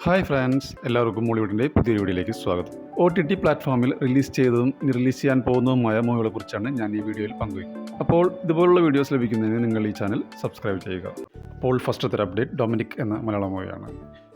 Hi friends, എല്ലാവർക്കും മോളിവുഡിൻ്റെ പുതിയൊരു വീഡിയോയിലേക്ക് സ്വാഗതം. OTT പ്ലാറ്റ്ഫോമിൽ റിലീസ് ചെയ്തതും റിലീസ് ചെയ്യാൻ പോകുന്നതുമായ മൂവികളെക്കുറിച്ചാണ് ഞാൻ ഈ വീഡിയോയിൽ പങ്കുവയ്ക്കുന്നത്. അപ്പോൾ ഇതുപോലുള്ള വീഡിയോസ് ലഭിക്കുന്നതിന് നിങ്ങൾ ഈ ചാനൽ സബ്സ്ക്രൈബ് ചെയ്യുക. അപ്പോൾ ഫസ്റ്റത്തെ അപ്ഡേറ്റ് ഡൊമിനിക് എന്ന മലയാള മൂവിയാണ്.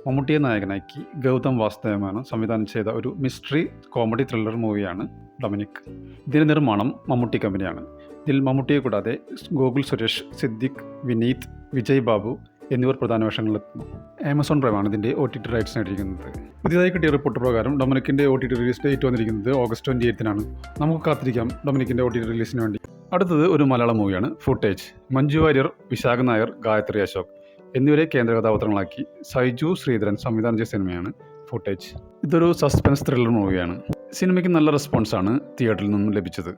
മമ്മൂട്ടിയെ നായകനാക്കി ഗൗതം വാസുദേവനാണ് സംവിധാനം ചെയ്ത ഒരു മിസ്റ്ററി കോമഡി ത്രില്ലർ മൂവിയാണ് ഡൊമിനിക്. ഇതിൻ്റെ നിർമ്മാണം മമ്മൂട്ടി കമ്പനിയാണ്. ഇതിൽ മമ്മൂട്ടിയെ കൂടാതെ ഗോകുൽ സുരേഷ്, സിദ്ദിഖ്, വിനീത്, വിജയ് ബാബു എന്നിവർ പ്രധാന വേഷങ്ങളിലെത്തുന്നു. ആമസോൺ പ്രൈമാണ് ഇതിൻ്റെ OTT റൈറ്റ്സ് നേടിയിരിക്കുന്നത്. പുതിയതായി കിട്ടിയ റിപ്പോർട്ട് പ്രകാരം ഡൊമിനിക്കിൻ്റെ OTT റിലീസ് ഡേറ്റ് വന്നിരിക്കുന്നത് ഓഗസ്റ്റ് 28 നമുക്ക് കാത്തിരിക്കാം ഡൊമിനിക്കിൻ്റെ OTT റിലീസിന് വേണ്ടി. അടുത്തത് ഒരു മലയാള മൂവിയാണ് ഫുട്ടേജ്. മഞ്ജു വാര്യർ, വിശാഖ് നായർ, ഗായത്രി അശോക് എന്നിവരെ കേന്ദ്ര കഥാപാത്രങ്ങളാക്കി സൈജു ശ്രീധരൻ സംവിധാനം ചെയ്ത സിനിമയാണ് ഫുട്ടേജ്. ഇതൊരു സസ്പെൻസ് ത്രില്ലർ മൂവിയാണ്. സിനിമയ്ക്ക് നല്ല റെസ്പോൺസാണ് തിയേറ്ററിൽ നിന്നും ലഭിച്ചത്.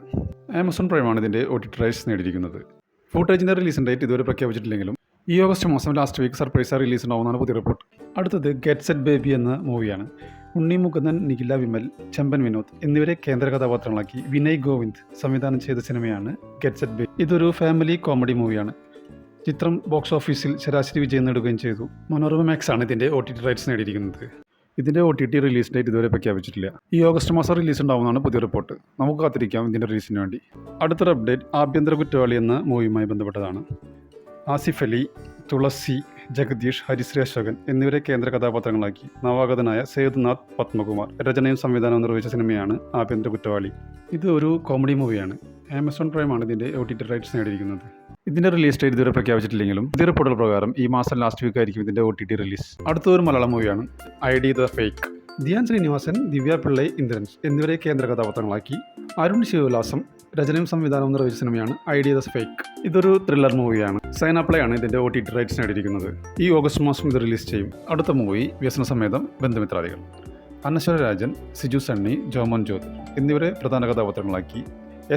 ആമസോൺ പ്രൈമാണ് ഇതിൻ്റെ OTT റൈറ്റ്സ് നേടിയിരിക്കുന്നത്. ഫുട്ടേജിൻ്റെ റിലീസിൻ്റെ ഡേറ്റ് ഇതുവരെ പ്രഖ്യാപിച്ചിട്ടില്ലെങ്കിലും ഈ ഓഗസ്റ്റ് മാസം ലാസ്റ്റ് വീക്ക് സർപ്രൈസായി റിലീസ് ഉണ്ടാവുന്നതാണ് പുതിയ റിപ്പോർട്ട്. അടുത്തത് ഗെറ്റ് സെറ്റ് ബേബി എന്ന മൂവിയാണ്. ഉണ്ണി മുകുന്ദൻ, നിഖില വിമൽ, ചെമ്പൻ വിനോദ് എന്നിവരെ കേന്ദ്ര കഥാപാത്രങ്ങളാക്കി വിനയ് ഗോവിന്ദ് സംവിധാനം ചെയ്ത സിനിമയാണ് ഗെറ്റ് സെറ്റ് ബേബി. ഇതൊരു ഫാമിലി കോമഡി മൂവിയാണ്. ചിത്രം ബോക്സ് ഓഫീസിൽ ശരാശരി വിജയം നേടുകയും ചെയ്തു. മനോരമ മാക്സ് ആണ് ഇതിൻ്റെ OTT റൈറ്റ്സ് നേടിയിരിക്കുന്നത്. ഇതിൻ്റെ OTT റിലീസ് ഡേറ്റ് ഇതുവരെ പ്രഖ്യാപിച്ചിട്ടില്ല. ഈ ഓഗസ്റ്റ് മാസം റിലീസ് ഉണ്ടാവുന്നതാണ് പുതിയ റിപ്പോർട്ട്. നമുക്ക് കാത്തിരിക്കാം ഇതിൻ്റെ റിലീസിന് വേണ്ടി. അടുത്തൊരു അപ്ഡേറ്റ് ആഭ്യന്തര കുറ്റവാളി എന്ന മൂവിയുമായി ബന്ധപ്പെട്ടതാണ്. ആസിഫ് അലി, തുളസി, ജഗദീഷ്, ഹരിശ്രീ അശോകൻ എന്നിവരെ കേന്ദ്ര കഥാപാത്രങ്ങളാക്കി നവാഗതനായ സേതുനാഥ് പത്മകുമാർ രചനയും സംവിധാനവും നിർവഹിച്ച സിനിമയാണ് ആഭ്യന്തര കുറ്റവാളി. ഇത് ഒരു കോമഡി മൂവിയാണ്. ആമസോൺ പ്രൈമാണ് ഇതിൻ്റെ OTT റൈറ്റ്സ് നേടിയിരിക്കുന്നത്. ഇതിൻ്റെ റിലീസ് ഡേറ്റ് ഇതുവരെ പ്രഖ്യാപിച്ചിട്ടില്ലെങ്കിലും പുതിയ റിപ്പോർട്ടുകൾ പ്രകാരം ഈ മാസം ലാസ്റ്റ് വീക്ക് ആയിരിക്കും ഇതിൻ്റെ OTT റിലീസ്. അടുത്തൊരു മലയാളം മൂവിയാണ് ID the fake. Dhyan Sreenivasan, Divya Pillai, Indrans എന്നിവരെ കേന്ദ്ര കഥാപാത്രങ്ങളാക്കി അരുൺ ശിവവിലാസം രചനയും സംവിധാനവും നിർവഹിച്ച സിനിമയാണ് ID ദ ഫേക്ക്. ഇതൊരു ത്രില്ലർ മൂവിയാണ്. സൈനാപ്ലേ ആണ് ഇതിൻ്റെ OTT റൈറ്റ്സ് നേടിയിരിക്കുന്നത്. ഈ ഓഗസ്റ്റ് മാസം ഇത് റിലീസ് ചെയ്യും. അടുത്ത മൂവി വ്യസനസമേതം ബന്ധുമിത്രാദികൾ. അനശ്വര രാജൻ, സിജു സണ്ണി, ജോമോൻ ജ്യോതി എന്നിവരെ പ്രധാന കഥാപാത്രങ്ങളാക്കി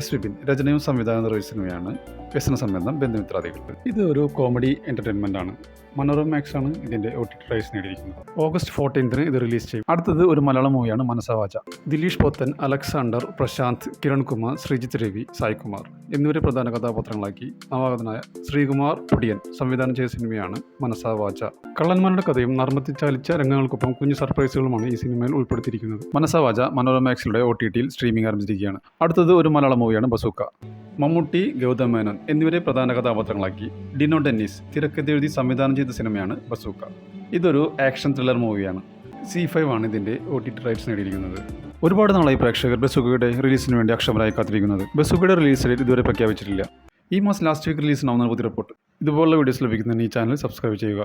S വിപിൻ രചനയും സംവിധാനം നിർവഹിച്ച സിനിമയാണ് വ്യസനസമേതം ബന്ധുമിത്രാദികൾ. ഇത് ഒരു കോമഡി എൻ്റർടൈൻമെൻ്റ് ആണ്. മനോരമ മാക്സ് ആണ് ഇതിൻ്റെ OTT റൈറ്റ്സ് നേടിയിരിക്കുന്നത്. ഓഗസ്റ്റ് 14 ഇത് റിലീസ് ചെയ്യും. അടുത്തത് ഒരു മലയാളം മൂവിയാണ് മനസാവാച. ദിലീഷ് പോത്തൻ, അലക്സാണ്ടർ, പ്രശാന്ത്, കിരൺകുമാർ, ശ്രീജിത്ത് രവി, സായ്കുമാർ എന്നിവരെ പ്രധാന കഥാപാത്രങ്ങളാക്കി നവാഗതനായ ശ്രീകുമാർ പുടിയൻ സംവിധാനം ചെയ്ത സിനിമയാണ് മനസാവാച. കള്ളന്മാരുടെ കഥയും നർമ്മത്തിൽ ചാലിച്ച രംഗങ്ങൾക്കൊപ്പം കുഞ്ഞു സർപ്രൈസുകളുമാണ് ഈ സിനിമയിൽ ഉൾപ്പെടുത്തിയിരിക്കുന്നത്. മനസാവാച മനോരമ മാക്സിലൂടെ OTTയിൽ സ്ട്രീമിംഗ് ആരംഭിച്ചിരിക്കുകയാണ്. അടുത്തത് ഒരു മലയാളം മൂവിയാണ് ബസൂക്ക. മമ്മൂട്ടി, ഗൗതം മേനോൻ എന്നിവരെ പ്രധാന കഥാപാത്രങ്ങളാക്കി ഡിനോ ഡെന്നിസ് തിരക്കഥെഴുതി സംവിധാനം ചെയ്ത സിനിമയാണ് ബസൂക്ക. ഇതൊരു ആക്ഷൻ ത്രില്ലർ മൂവിയാണ്. C5 ആണ് ഇതിൻ്റെ OTT റൈറ്റ്സ് നേടിയിരിക്കുന്നത്. ഒരുപാട് നാളായി പ്രേക്ഷകർ ബസൂക്കയുടെ റിലീസിന് വേണ്ടി അക്ഷമരായി കാത്തിരിക്കുന്നത്. ബസൂക്കയുടെ റിലീസ് ഡേറ്റ് ഇതുവരെ പ്രഖ്യാപിച്ചിട്ടില്ല. ഈ മാസം ലാസ്റ്റ് വീക്ക് റിലീസിനാവുന്ന പുതിയ റിപ്പോർട്ട്. ഇതുപോലുള്ള വീഡിയോസ് ലഭിക്കുന്നതിന് ഈ ചാനൽ സബ്സ്ക്രൈബ് ചെയ്യുക.